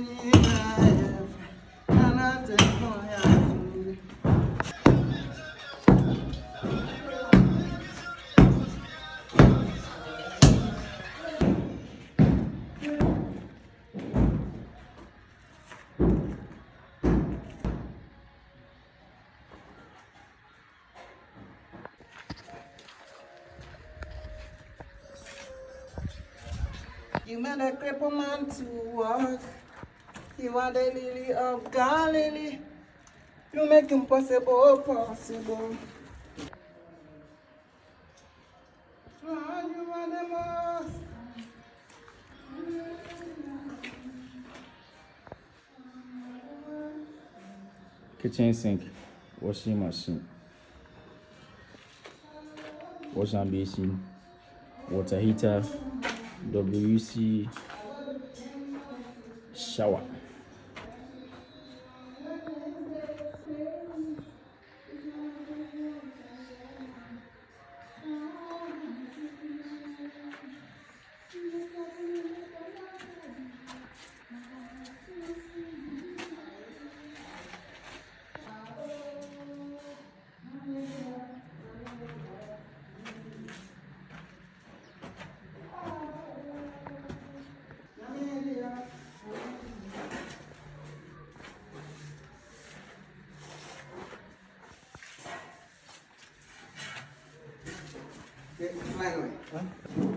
You made a cripple man to walk. You are the lily of Galilee. You make impossible possible. Lord, you are the most. Kitchen sink, washing machine, washing basin, water heater, WC, shower. Huh?